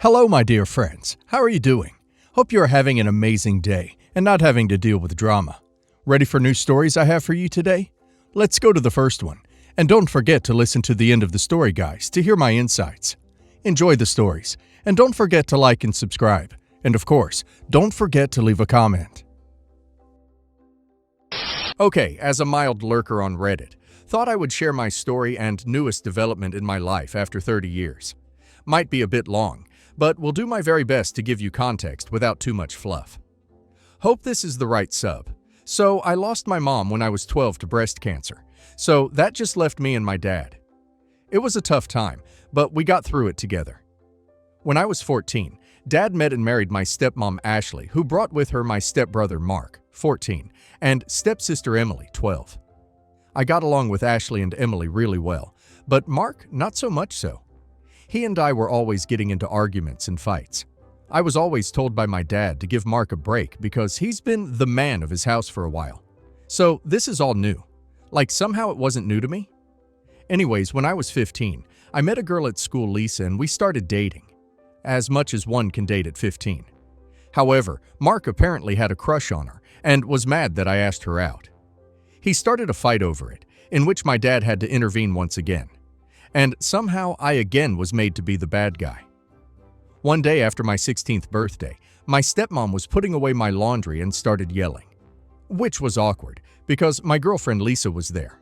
Hello, my dear friends. How are you doing? Hope you are having an amazing day and not having to deal with drama. Ready for new stories I have for you today? Let's go to the first one. And don't forget to listen to the end of the story, guys, to hear my insights. Enjoy the stories, and don't forget to like and subscribe. And of course, don't forget to leave a comment. Okay, as a mild lurker on Reddit, thought I would share my story and newest development in my life after 30 years. Might be a bit long, but will do my very best to give you context without too much fluff. Hope this is the right sub. So, I lost my mom when I was 12 to breast cancer, so that just left me and my dad. It was a tough time, but we got through it together. When I was 14, Dad met and married my stepmom Ashley, who brought with her my stepbrother Mark, 14, and stepsister Emily, 12. I got along with Ashley and Emily really well, but Mark not so much so. He and I were always getting into arguments and fights. I was always told by my dad to give Mark a break because he's been the man of his house for a while. So this is all new. Like somehow it wasn't new to me. Anyways, when I was 15, I met a girl at school, Lisa, and we started dating. As much as one can date at 15. However, Mark apparently had a crush on her and was mad that I asked her out. He started a fight over it, in which my dad had to intervene once again. And somehow I again was made to be the bad guy. One day after my 16th birthday, my stepmom was putting away my laundry and started yelling. Which was awkward, because my girlfriend Lisa was there.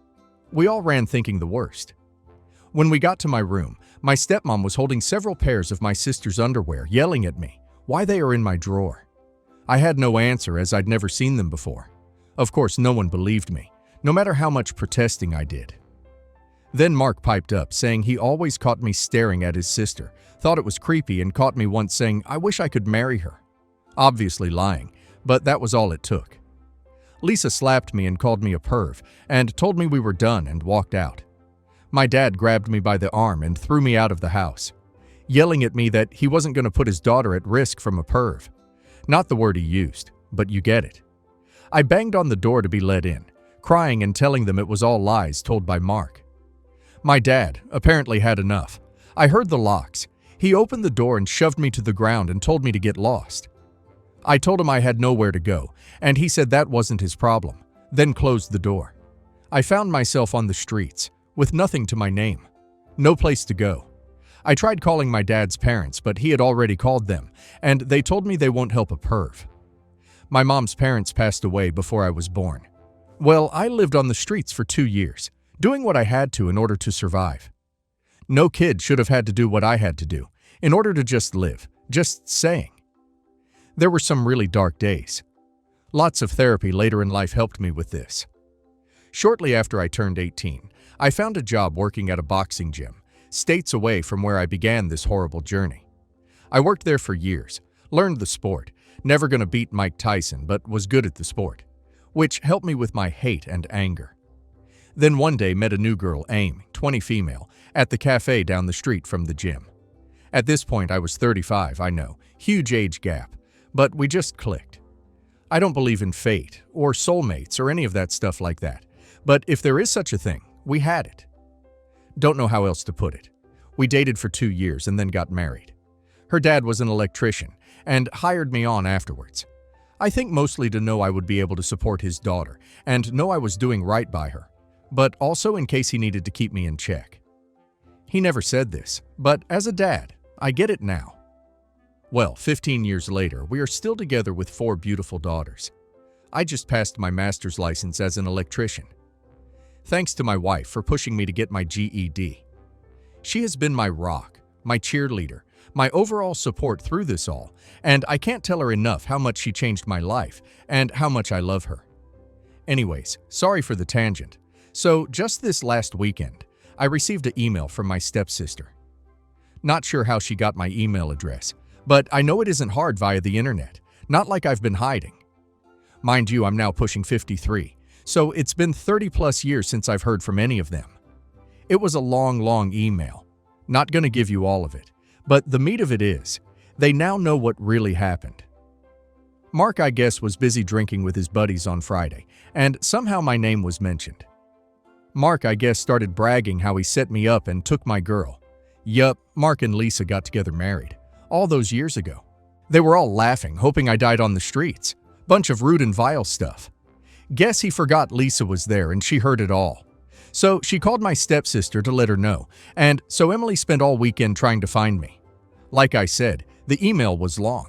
We all ran thinking the worst. When we got to my room, my stepmom was holding several pairs of my sister's underwear, yelling at me why they are in my drawer. I had no answer as I'd never seen them before. Of course, no one believed me, no matter how much protesting I did. Then Mark piped up, saying he always caught me staring at his sister, thought it was creepy, and caught me once saying I wish I could marry her. Obviously lying, but that was all it took. Lisa slapped me and called me a perv, and told me we were done and walked out. My dad grabbed me by the arm and threw me out of the house, yelling at me that he wasn't going to put his daughter at risk from a perv. Not the word he used, but you get it. I banged on the door to be let in, crying and telling them it was all lies told by Mark. My dad apparently had enough. I heard the locks. He opened the door and shoved me to the ground and told me to get lost. I told him I had nowhere to go, and he said that wasn't his problem, then closed the door. I found myself on the streets, with nothing to my name. No place to go. I tried calling my dad's parents, but he had already called them, and they told me they won't help a perv. My mom's parents passed away before I was born. Well, I lived on the streets for 2 years, doing what I had to in order to survive. No kid should have had to do what I had to do, in order to just live, just saying. There were some really dark days. Lots of therapy later in life helped me with this. Shortly after I turned 18, I found a job working at a boxing gym, states away from where I began this horrible journey. I worked there for years, learned the sport, never gonna beat Mike Tyson, but was good at the sport, which helped me with my hate and anger. Then one day met a new girl, Aim, 20 female, at the cafe down the street from the gym. At this point I was 35, I know, huge age gap, but we just clicked. I don't believe in fate, or soulmates, or any of that stuff like that, but if there is such a thing, we had it. Don't know how else to put it. We dated for 2 years and then got married. Her dad was an electrician, and hired me on afterwards. I think mostly to know I would be able to support his daughter, and know I was doing right by her, but also in case he needed to keep me in check. He never said this, but as a dad, I get it now. Well, 15 years later, we are still together with 4 beautiful daughters. I just passed my master's license as an electrician. Thanks to my wife for pushing me to get my GED. She has been my rock, my cheerleader, my overall support through this all, and I can't tell her enough how much she changed my life and how much I love her. Anyways, sorry for the tangent. So, just this last weekend, I received an email from my stepsister. Not sure how she got my email address, but I know it isn't hard via the internet, not like I've been hiding. Mind you, I'm now pushing 53, so it's been 30 plus years since I've heard from any of them. It was a long email. Not gonna give you all of it, but the meat of it is, they now know what really happened. Mark, I guess, was busy drinking with his buddies on Friday, and somehow my name was mentioned. Mark, I guess, started bragging how he set me up and took my girl. Yup, Mark and Lisa got together married. all those years ago. They were all laughing, hoping I died on the streets. Bunch of rude and vile stuff. Guess he forgot Lisa was there and she heard it all. So she called my stepsister to let her know, and so Emily spent all weekend trying to find me. Like I said, the email was long.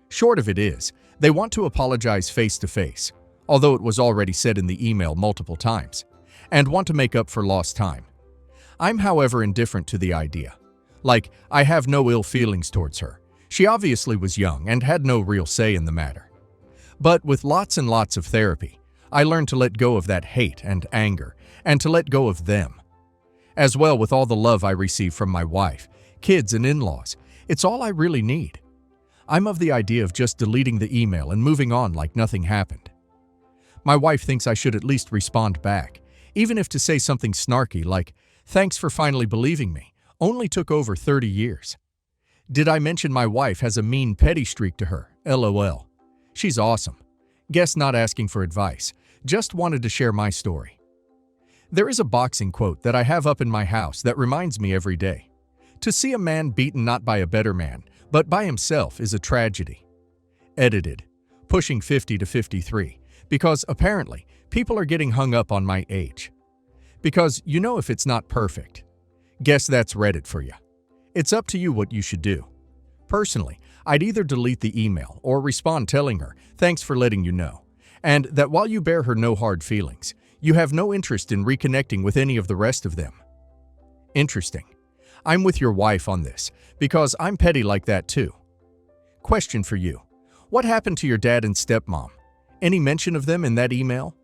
Short of it is, they want to apologize face to face, although it was already said in the email multiple times, and want to make up for lost time. I'm, however, indifferent to the idea. Like, I have no ill feelings towards her. She obviously was young and had no real say in the matter. But with lots and lots of therapy, I learned to let go of that hate and anger, and to let go of them. As well, with all the love I receive from my wife, kids, and in-laws, it's all I really need. I'm of the idea of just deleting the email and moving on like nothing happened. My wife thinks I should at least respond back, even if to say something snarky like, "Thanks for finally believing me. Only took over 30 years. Did I mention my wife has a mean petty streak to her? LOL. She's awesome. Guess not asking for advice. Just wanted to share my story." There is a boxing quote that I have up in my house that reminds me every day. To see a man beaten not by a better man, but by himself is a tragedy. Edited. Pushing 50 to 53. Because apparently, people are getting hung up on my age. Because you know if it's not perfect. Guess that's Reddit for you. It's up to you what you should do. Personally, I'd either delete the email or respond telling her, "Thanks for letting you know," and that while you bear her no hard feelings, you have no interest in reconnecting with any of the rest of them. Interesting. I'm with your wife on this, because I'm petty like that too. Question for you. What happened to your dad and stepmom? Any mention of them in that email?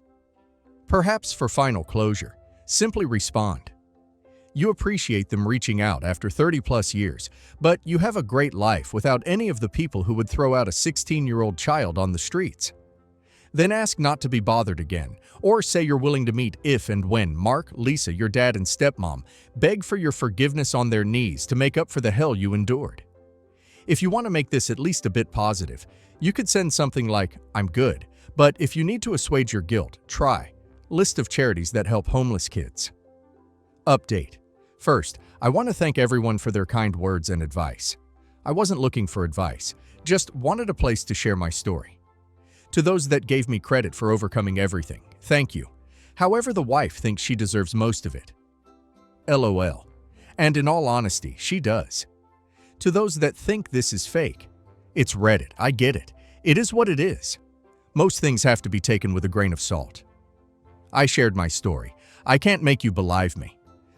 Perhaps for final closure, simply respond. You appreciate them reaching out after 30-plus years, but you have a great life without any of the people who would throw out a 16-year-old child on the streets. Then ask not to be bothered again, or say you're willing to meet if and when Mark, Lisa, your dad and stepmom beg for your forgiveness on their knees to make up for the hell you endured. If you want to make this at least a bit positive, you could send something like, "I'm good, but if you need to assuage your guilt, try. List of charities that help homeless kids." Update. First, I want to thank everyone for their kind words and advice. I wasn't looking for advice, just wanted a place to share my story. To those that gave me credit for overcoming everything, thank you. However, the wife thinks she deserves most of it. LOL. And in all honesty, she does. To those that think this is fake, it's Reddit, I get it. It is what it is. Most things have to be taken with a grain of salt. I shared my story. I can't make you believe me.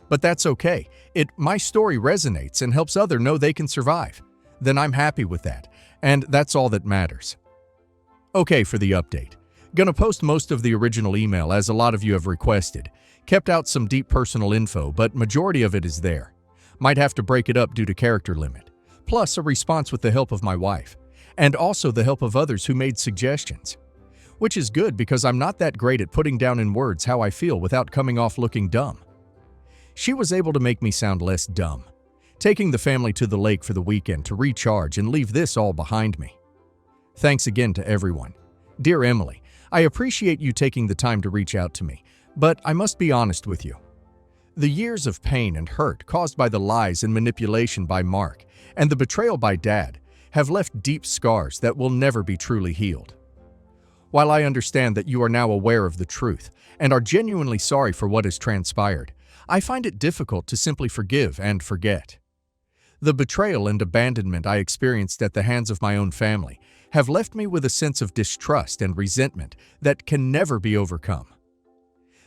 But that's okay. My story resonates and helps others know they can survive. Then I'm happy with that, and that's all that matters. Okay, for the update. Gonna post most of the original email as a lot of you have requested. Kept out some deep personal info, but majority of it is there. Might have to break it up due to character limit. Plus a response with the help of my wife. And also the help of others who made suggestions. Which is good because I'm not that great at putting down in words how I feel without coming off looking dumb. She was able to make me sound less dumb. Taking the family to the lake for the weekend to recharge and leave this all behind me. Thanks again to everyone. Dear Emily, I appreciate you taking the time to reach out to me, but I must be honest with you. The years of pain and hurt caused by the lies and manipulation by Mark and the betrayal by Dad have left deep scars that will never be truly healed. While I understand that you are now aware of the truth and are genuinely sorry for what has transpired, I find it difficult to simply forgive and forget. The betrayal and abandonment I experienced at the hands of my own family have left me with a sense of distrust and resentment that can never be overcome.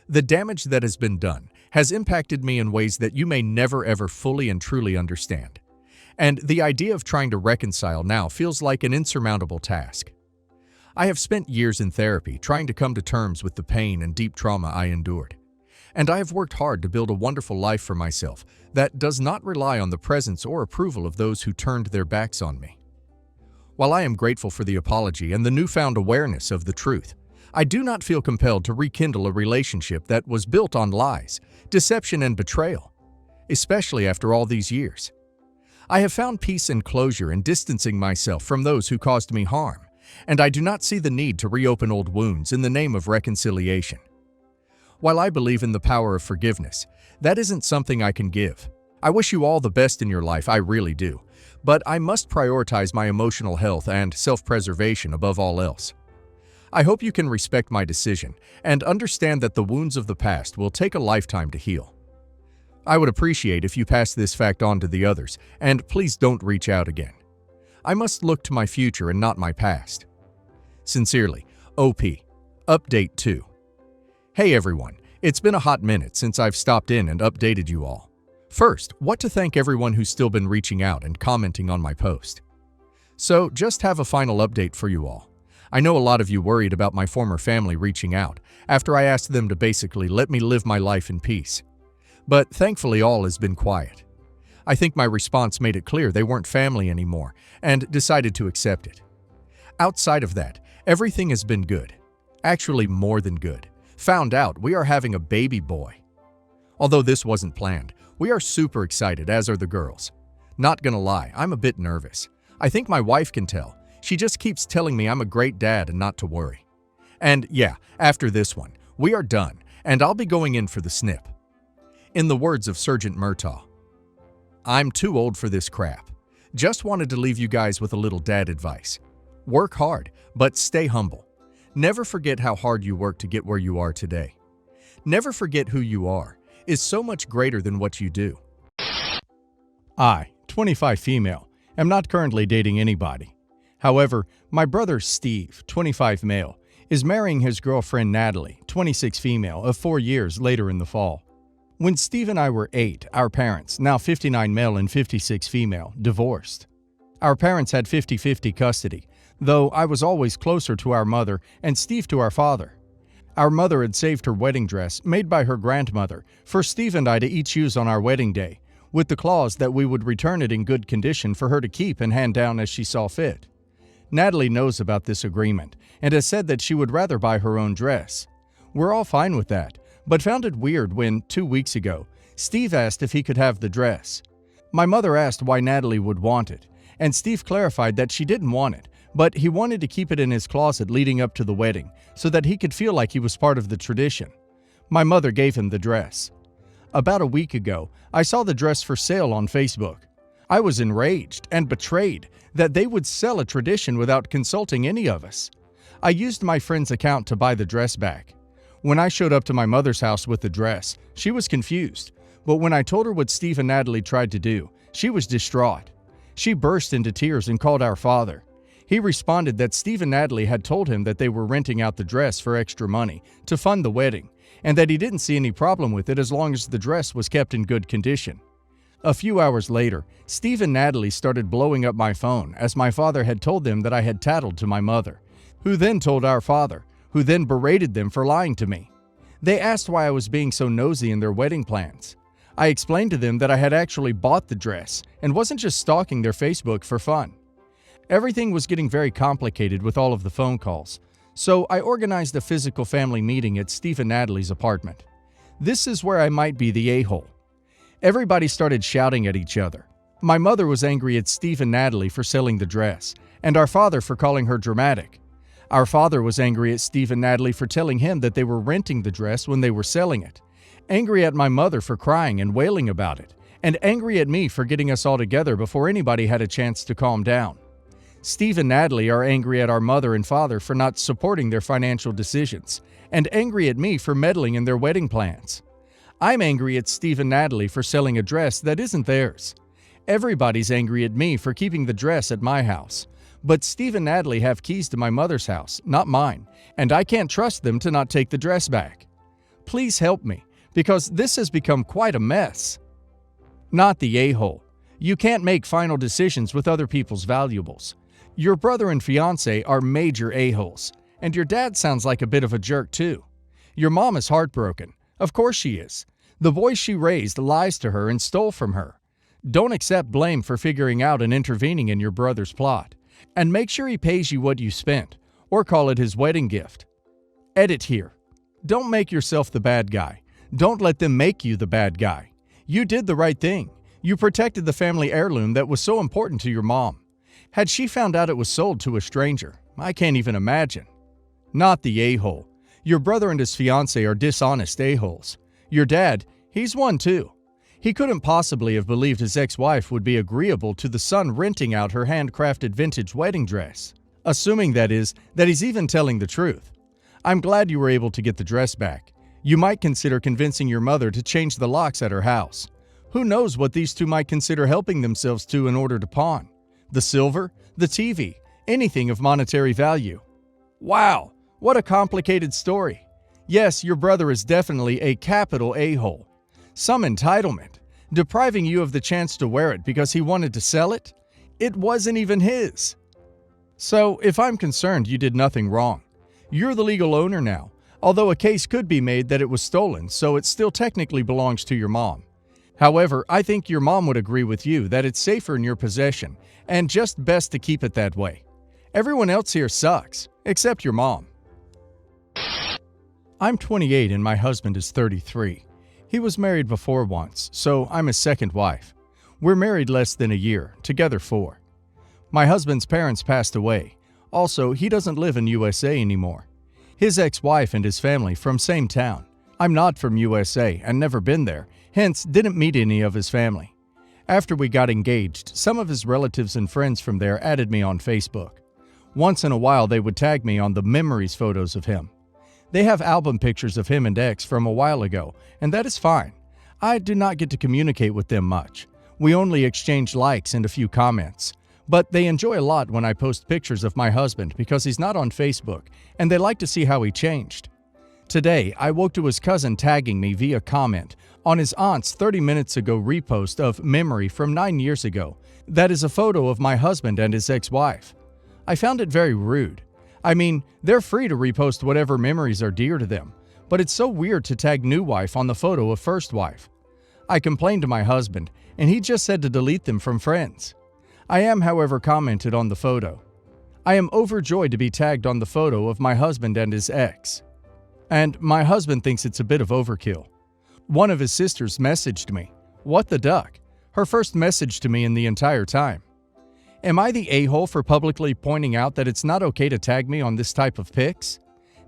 The damage that has been done has impacted me in ways that you may never ever fully and truly understand. And the idea of trying to reconcile now feels like an insurmountable task. I have spent years in therapy trying to come to terms with the pain and deep trauma I endured. And I have worked hard to build a wonderful life for myself that does not rely on the presence or approval of those who turned their backs on me. While I am grateful for the apology and the newfound awareness of the truth, I do not feel compelled to rekindle a relationship that was built on lies, deception, and betrayal, especially after all these years. I have found peace and closure in distancing myself from those who caused me harm, and I do not see the need to reopen old wounds in the name of reconciliation. While I believe in the power of forgiveness, that isn't something I can give. I wish you all the best in your life, I really do, but I must prioritize my emotional health and self-preservation above all else. I hope you can respect my decision and understand that the wounds of the past will take a lifetime to heal. I would appreciate if you pass this fact on to the others, and please don't reach out again. I must look to my future and not my past. Sincerely, OP. Update 2. Hey everyone, it's been a hot minute since I've stopped in and updated you all. First, what to thank everyone who's still been reaching out and commenting on my post. So, just have a final update for you all. I know a lot of you worried about my former family reaching out after I asked them to basically let me live my life in peace. But thankfully all has been quiet. I think my response made it clear they weren't family anymore and decided to accept it. Outside of that, everything has been good. Actually, more than good. Found out we are having a baby boy. Although this wasn't planned, we are super excited, as are the girls. Not gonna lie, I'm a bit nervous. I think my wife can tell. She just keeps telling me I'm a great dad and not to worry. And yeah, after this one, we are done, and I'll be going in for the snip. In the words of Sergeant Murtaugh, I'm too old for this crap. Just wanted to leave you guys with a little dad advice. Work hard, but stay humble. Never forget how hard you work to get where you are today. Never forget who you are is so much greater than what you do. I, 25 female, am not currently dating anybody. However, my brother Steve, 25 male, is marrying his girlfriend Natalie, 26 female, of 4 years later in the fall. When Steve and I were 8, our parents, now 59 male and 56 female, divorced. Our parents had 50-50 custody, though I was always closer to our mother and Steve to our father. Our mother had saved her wedding dress, made by her grandmother, for Steve and I to each use on our wedding day, with the clause that we would return it in good condition for her to keep and hand down as she saw fit. Natalie knows about this agreement and has said that she would rather buy her own dress. We're all fine with that, but found it weird when, 2 weeks ago, Steve asked if he could have the dress. My mother asked why Natalie would want it, and Steve clarified that she didn't want it, but he wanted to keep it in his closet leading up to the wedding so that he could feel like he was part of the tradition. My mother gave him the dress. About a week ago, I saw the dress for sale on Facebook. I was enraged and betrayed that they would sell a tradition without consulting any of us. I used my friend's account to buy the dress back. When I showed up to my mother's house with the dress, she was confused, but when I told her what Steve and Natalie tried to do, she was distraught. She burst into tears and called our father. He responded that Steve and Natalie had told him that they were renting out the dress for extra money to fund the wedding, and that he didn't see any problem with it as long as the dress was kept in good condition. A few hours later, Steve and Natalie started blowing up my phone as my father had told them that I had tattled to my mother, who then told our father, who then berated them for lying to me. They asked why I was being so nosy in their wedding plans. I explained to them that I had actually bought the dress and wasn't just stalking their Facebook for fun. Everything was getting very complicated with all of the phone calls, so I organized a physical family meeting at Steve and Natalie's apartment. This is where I might be the a-hole. Everybody started shouting at each other. My mother was angry at Steve and Natalie for selling the dress, and our father for calling her dramatic. Our father was angry at Steve and Natalie for telling him that they were renting the dress when they were selling it, angry at my mother for crying and wailing about it, and angry at me for getting us all together before anybody had a chance to calm down. Steve and Natalie are angry at our mother and father for not supporting their financial decisions, and angry at me for meddling in their wedding plans. I'm angry at Steve and Natalie for selling a dress that isn't theirs. Everybody's angry at me for keeping the dress at my house. But Steve and Natalie have keys to my mother's house, not mine, and I can't trust them to not take the dress back. Please help me, because this has become quite a mess. Not the a-hole. You can't make final decisions with other people's valuables. Your brother and fiancé are major a-holes, and your dad sounds like a bit of a jerk too. Your mom is heartbroken. Of course she is. The boy she raised lies to her and stole from her. Don't accept blame for figuring out and intervening in your brother's plot. And make sure he pays you what you spent, or call it his wedding gift. Edit here. Don't make yourself the bad guy. Don't let them make you the bad guy. You did the right thing. You protected the family heirloom that was so important to your mom. Had she found out it was sold to a stranger, I can't even imagine. Not the a-hole. Your brother and his fiancé are dishonest a-holes. Your dad, he's one too. He couldn't possibly have believed his ex-wife would be agreeable to the son renting out her handcrafted vintage wedding dress. Assuming, that is, that he's even telling the truth. I'm glad you were able to get the dress back. You might consider convincing your mother to change the locks at her house. Who knows what these two might consider helping themselves to in order to pawn? The silver, the TV, anything of monetary value. Wow, what a complicated story. Yes, your brother is definitely a capital a-hole. Some entitlement, depriving you of the chance to wear it because he wanted to sell it? It wasn't even his. So, if I'm concerned, you did nothing wrong. You're the legal owner now, although a case could be made that it was stolen, so it still technically belongs to your mom. However, I think your mom would agree with you that it's safer in your possession, and just best to keep it that way. Everyone else here sucks, except your mom. I'm 28 and my husband is 33. He was married before once, so I'm his second wife. We're married less than a year, together 4. My husband's parents passed away. Also, he doesn't live in USA anymore. His ex-wife and his family from same town. I'm not from USA and never been there, hence didn't meet any of his family. After we got engaged, some of his relatives and friends from there added me on Facebook. Once in a while they would tag me on the memories photos of him. They have album pictures of him and ex from a while ago, and that is fine. I do not get to communicate with them much. We only exchange likes and a few comments. But they enjoy a lot when I post pictures of my husband because he's not on Facebook, and they like to see how he changed. Today, I woke to his cousin tagging me via comment on his aunt's 30 minutes ago repost of memory from 9 years ago. That is a photo of my husband and his ex-wife. I found it very rude. I mean, they're free to repost whatever memories are dear to them, but it's so weird to tag new wife on the photo of first wife. I complained to my husband, and he just said to delete them from friends. I am, however, commented on the photo. I am overjoyed to be tagged on the photo of my husband and his ex. And my husband thinks it's a bit of overkill. One of his sisters messaged me, "What the duck?" Her first message to me in the entire time. Am I the a-hole for publicly pointing out that it's not okay to tag me on this type of pics?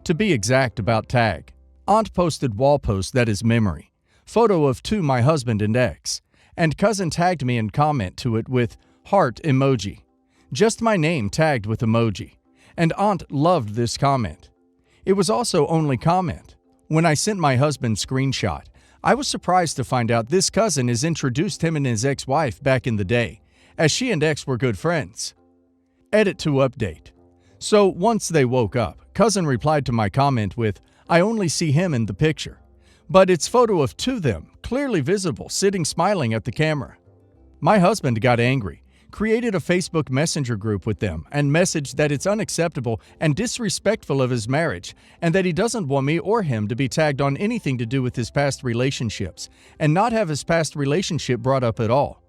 To be exact about tag, aunt posted wall post that is memory, photo of my husband and ex, and cousin tagged me and comment to it with heart emoji. Just my name tagged with emoji, and aunt loved this comment. It was also only comment. When I sent my husband screenshot, I was surprised to find out this cousin has introduced him and his ex-wife back in the day, as she and ex were good friends. Edit to update. So once they woke up, cousin replied to my comment with, "I only see him in the picture." But it's photo of them, clearly visible, sitting smiling at the camera. My husband got angry, created a Facebook Messenger group with them, and messaged that it's unacceptable and disrespectful of his marriage, and that he doesn't want me or him to be tagged on anything to do with his past relationships, and not have his past relationship brought up at all.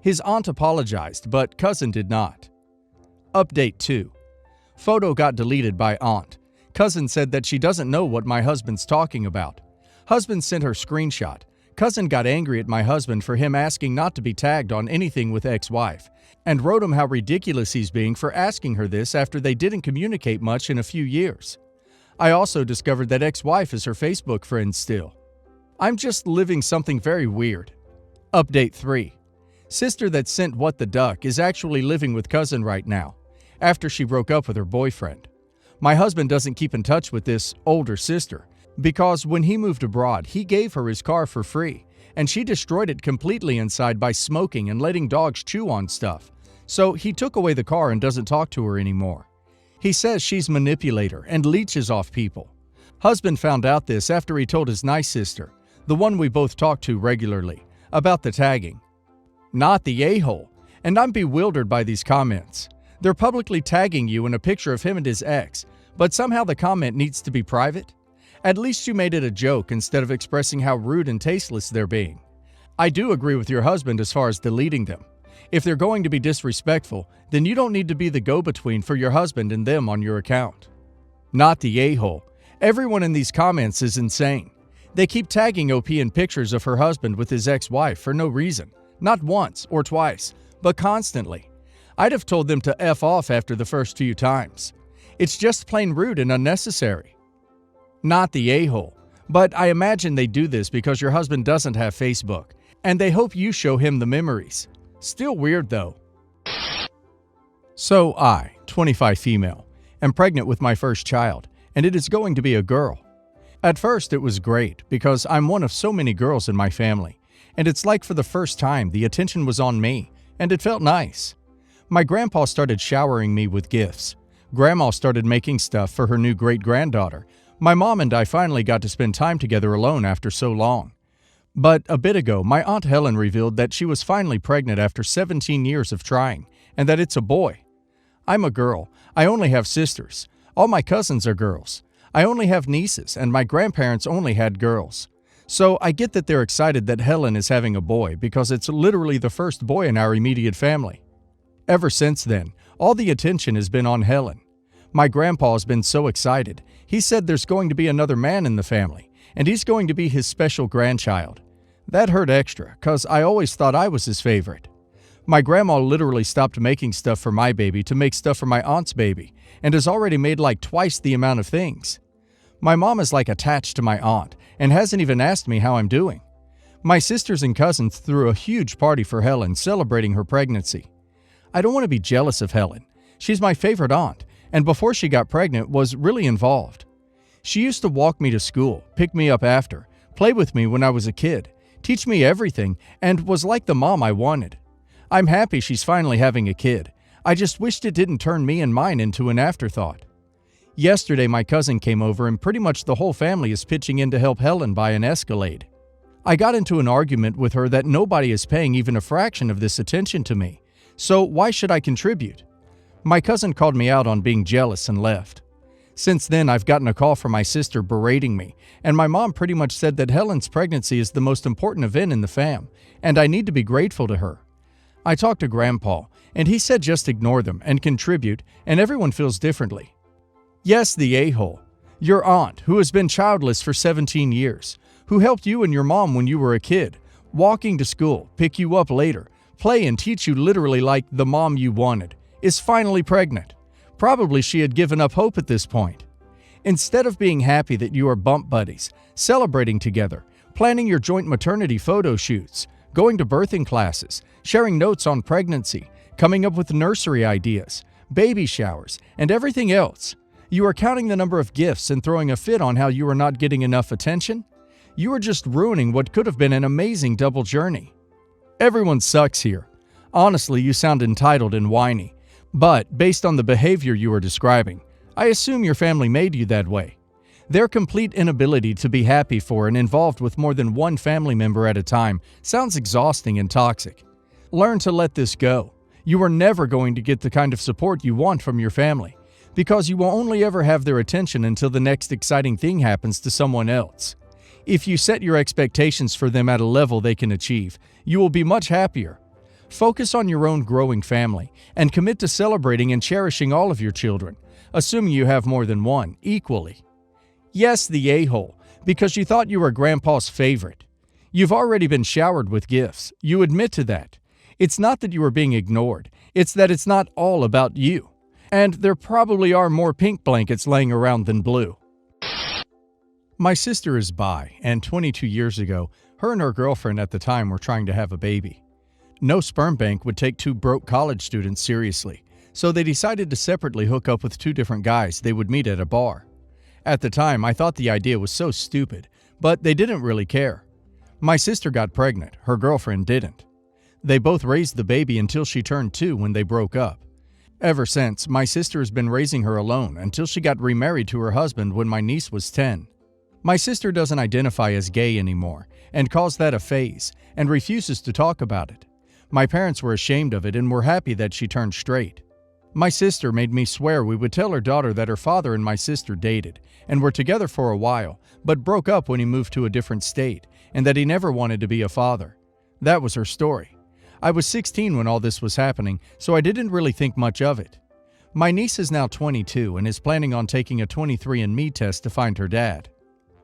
His aunt apologized, but cousin did not. Update 2. Photo got deleted by aunt. Cousin said that she doesn't know what my husband's talking about. Husband sent her screenshot. Cousin got angry at my husband for him asking not to be tagged on anything with ex-wife, and wrote him how ridiculous he's being for asking her this after they didn't communicate much in a few years. I also discovered that ex-wife is her Facebook friend still. I'm just living something very weird. Update 3. Sister that sent what the duck is actually living with cousin right now, after she broke up with her boyfriend. My husband doesn't keep in touch with this older sister, because when he moved abroad, he gave her his car for free, and she destroyed it completely inside by smoking and letting dogs chew on stuff. So he took away the car and doesn't talk to her anymore. He says she's a manipulator and leeches off people. Husband found out this after he told his nice sister, the one we both talk to regularly, about the tagging. Not the a-hole, and I'm bewildered by these comments. They're publicly tagging you in a picture of him and his ex, but somehow the comment needs to be private? At least you made it a joke instead of expressing how rude and tasteless they're being. I do agree with your husband as far as deleting them. If they're going to be disrespectful, then you don't need to be the go-between for your husband and them on your account. Not the a-hole. Everyone in these comments is insane. They keep tagging OP in pictures of her husband with his ex-wife for no reason. Not once or twice, but constantly. I'd have told them to F off after the first few times. It's just plain rude and unnecessary. Not the a-hole. But I imagine they do this because your husband doesn't have Facebook, and they hope you show him the memories. Still weird though. So I, 25 female, am pregnant with my first child, and it is going to be a girl. At first it was great because I'm one of so many girls in my family, and it's like for the first time the attention was on me, and it felt nice. My grandpa started showering me with gifts. Grandma started making stuff for her new great-granddaughter. My mom and I finally got to spend time together alone after so long. But a bit ago, my Aunt Helen revealed that she was finally pregnant after 17 years of trying, and that it's a boy. I'm a girl. I only have sisters. All my cousins are girls. I only have nieces, and my grandparents only had girls. So I get that they're excited that Helen is having a boy because it's literally the first boy in our immediate family. Ever since then, all the attention has been on Helen. My grandpa has been so excited. He said there's going to be another man in the family, and he's going to be his special grandchild. That hurt extra, cause I always thought I was his favorite. My grandma literally stopped making stuff for my baby to make stuff for my aunt's baby, and has already made like twice the amount of things. My mom is like attached to my aunt, and hasn't even asked me how I'm doing. My sisters and cousins threw a huge party for Helen celebrating her pregnancy. I don't want to be jealous of Helen. She's my favorite aunt, and before she got pregnant was really involved. She used to walk me to school, pick me up after, play with me when I was a kid, teach me everything, and was like the mom I wanted. I'm happy she's finally having a kid. I just wished it didn't turn me and mine into an afterthought. Yesterday my cousin came over and pretty much the whole family is pitching in to help Helen buy an Escalade. I got into an argument with her that nobody is paying even a fraction of this attention to me, so why should I contribute? My cousin called me out on being jealous and left. Since then I've gotten a call from my sister berating me, and my mom pretty much said that Helen's pregnancy is the most important event in the fam, and I need to be grateful to her. I talked to Grandpa, and he said just ignore them and contribute, and everyone feels differently. Yes, the a-hole. Your aunt, who has been childless for 17 years, who helped you and your mom when you were a kid, walking to school, pick you up later, play and teach you literally like the mom you wanted, is finally pregnant. Probably she had given up hope at this point. Instead of being happy that you are bump buddies, celebrating together, planning your joint maternity photo shoots, going to birthing classes, sharing notes on pregnancy, coming up with nursery ideas, baby showers, and everything else, you are counting the number of gifts and throwing a fit on how you are not getting enough attention? You are just ruining what could have been an amazing double journey. Everyone sucks here. Honestly, you sound entitled and whiny. But, based on the behavior you are describing, I assume your family made you that way. Their complete inability to be happy for and involved with more than one family member at a time sounds exhausting and toxic. Learn to let this go. You are never going to get the kind of support you want from your family, because you will only ever have their attention until the next exciting thing happens to someone else. If you set your expectations for them at a level they can achieve, you will be much happier. Focus on your own growing family and commit to celebrating and cherishing all of your children, assuming you have more than one, equally. Yes, the a-hole, because you thought you were Grandpa's favorite. You've already been showered with gifts. You admit to that. It's not that you are being ignored. It's that it's not all about you. And there probably are more pink blankets laying around than blue. My sister is bi, and 22 years ago, her and her girlfriend at the time were trying to have a baby. No sperm bank would take two broke college students seriously, so they decided to separately hook up with two different guys they would meet at a bar. At the time, I thought the idea was so stupid, but they didn't really care. My sister got pregnant, her girlfriend didn't. They both raised the baby until she turned 2 when they broke up. Ever since, my sister has been raising her alone until she got remarried to her husband when my niece was 10. My sister doesn't identify as gay anymore and calls that a phase and refuses to talk about it. My parents were ashamed of it and were happy that she turned straight. My sister made me swear we would tell her daughter that her father and my sister dated and were together for a while, but broke up when he moved to a different state and that he never wanted to be a father. That was her story. I was 16 when all this was happening, so I didn't really think much of it. My niece is now 22 and is planning on taking a 23andMe test to find her dad.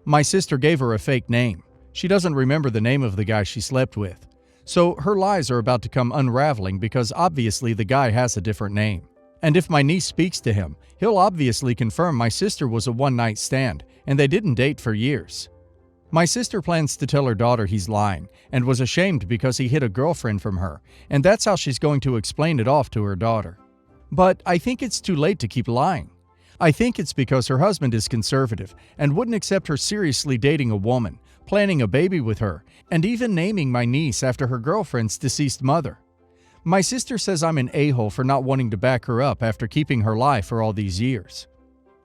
My sister gave her a fake name. She doesn't remember the name of the guy she slept with. So her lies are about to come unraveling because obviously the guy has a different name. And if my niece speaks to him, he'll obviously confirm my sister was a one-night stand and they didn't date for years. My sister plans to tell her daughter he's lying and was ashamed because he hid a girlfriend from her, and that's how she's going to explain it off to her daughter. But I think it's too late to keep lying. I think it's because her husband is conservative and wouldn't accept her seriously dating a woman, planning a baby with her, and even naming my niece after her girlfriend's deceased mother. My sister says I'm an a-hole for not wanting to back her up after keeping her lie for all these years.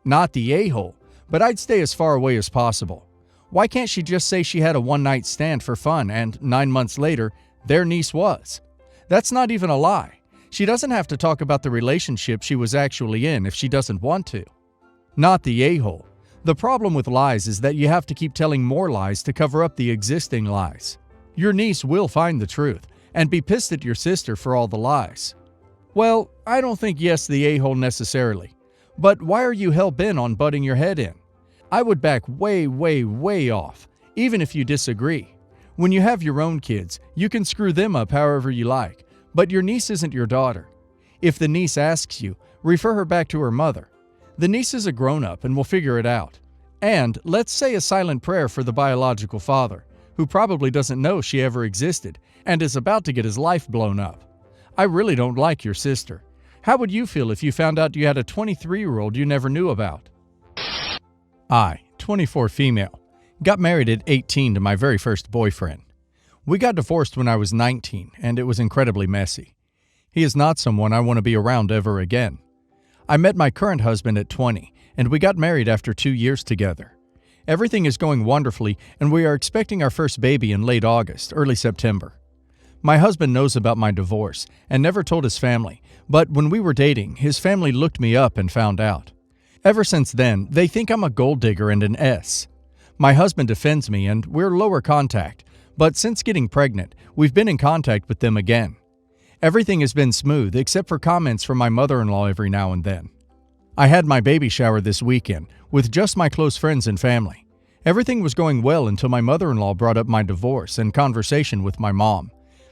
Not the a-hole, but I'd stay as far away as possible. Why can't she just say she had a one-night stand for fun and 9 months later, their niece was? That's not even a lie. She doesn't have to talk about the relationship she was actually in if she doesn't want to. Not the a-hole. The problem with lies is that you have to keep telling more lies to cover up the existing lies. Your niece will find the truth and be pissed at your sister for all the lies. Well, I don't think yes the a-hole necessarily. But why are you hell-bent on butting your head in? I would back way, way, way off, even if you disagree. When you have your own kids, you can screw them up however you like, but your niece isn't your daughter. If the niece asks you, refer her back to her mother. The niece is a grown-up and will figure it out. And let's say a silent prayer for the biological father, who probably doesn't know she ever existed and is about to get his life blown up. I really don't like your sister. How would you feel if you found out you had a 23-year-old you never knew about? I, 24 female, got married at 18 to my very first boyfriend. We got divorced when I was 19, and it was incredibly messy. He is not someone I want to be around ever again. I met my current husband at 20, and we got married after 2 years together. Everything is going wonderfully, and we are expecting our first baby in late August, early September. My husband knows about my divorce and never told his family, but when we were dating, his family looked me up and found out. Ever since then, they think I'm a gold digger and an S. My husband defends me and we're lower contact, but since getting pregnant, we've been in contact with them again. Everything has been smooth except for comments from my mother-in-law every now and then. I had my baby shower this weekend with just my close friends and family. Everything was going well until my mother-in-law brought up my divorce and conversation with my mom,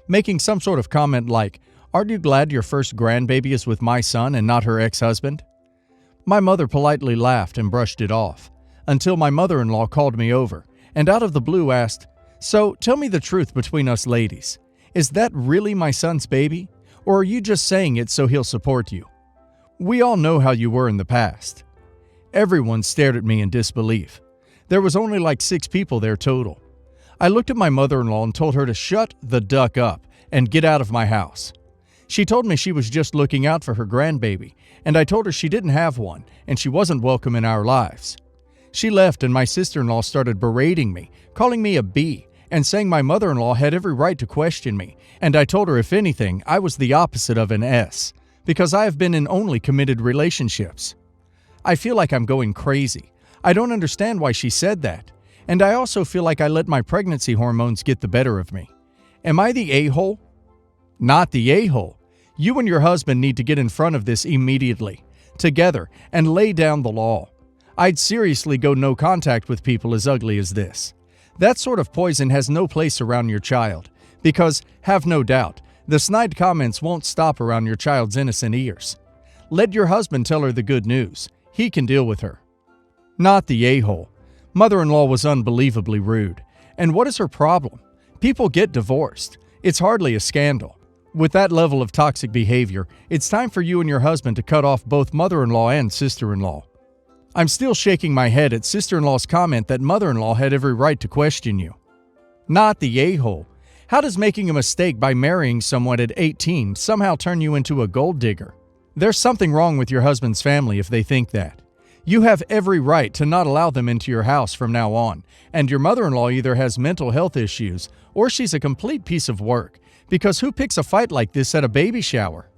making some sort of comment like, "Aren't you glad your first grandbaby is with my son and not her ex-husband?" My mother politely laughed and brushed it off, until my mother-in-law called me over and out of the blue asked, "So tell me the truth between us ladies. Is that really my son's baby? Or are you just saying it so he'll support you? We all know how you were in the past." Everyone stared at me in disbelief. There was only like 6 people there total. I looked at my mother-in-law and told her to shut the duck up and get out of my house. She told me she was just looking out for her grandbaby, and I told her she didn't have one and she wasn't welcome in our lives. She left and my sister-in-law started berating me, calling me a B, and saying my mother-in-law had every right to question me, and I told her if anything, I was the opposite of an S, because I have been in only committed relationships. I feel like I'm going crazy. I don't understand why she said that, and I also feel like I let my pregnancy hormones get the better of me. Am I the a-hole? Not the a-hole. You and your husband need to get in front of this immediately, together, and lay down the law. I'd seriously go no contact with people as ugly as this. That sort of poison has no place around your child, because, have no doubt, the snide comments won't stop around your child's innocent ears. Let your husband tell her the good news. He can deal with her. Not the a-hole. Mother-in-law was unbelievably rude. And what is her problem? People get divorced. It's hardly a scandal. With that level of toxic behavior, it's time for you and your husband to cut off both mother-in-law and sister-in-law. I'm still shaking my head at sister-in-law's comment that mother-in-law had every right to question you. Not the a-hole. How does making a mistake by marrying someone at 18 somehow turn you into a gold digger? There's something wrong with your husband's family if they think that. You have every right to not allow them into your house from now on, and your mother-in-law either has mental health issues or she's a complete piece of work, because who picks a fight like this at a baby shower?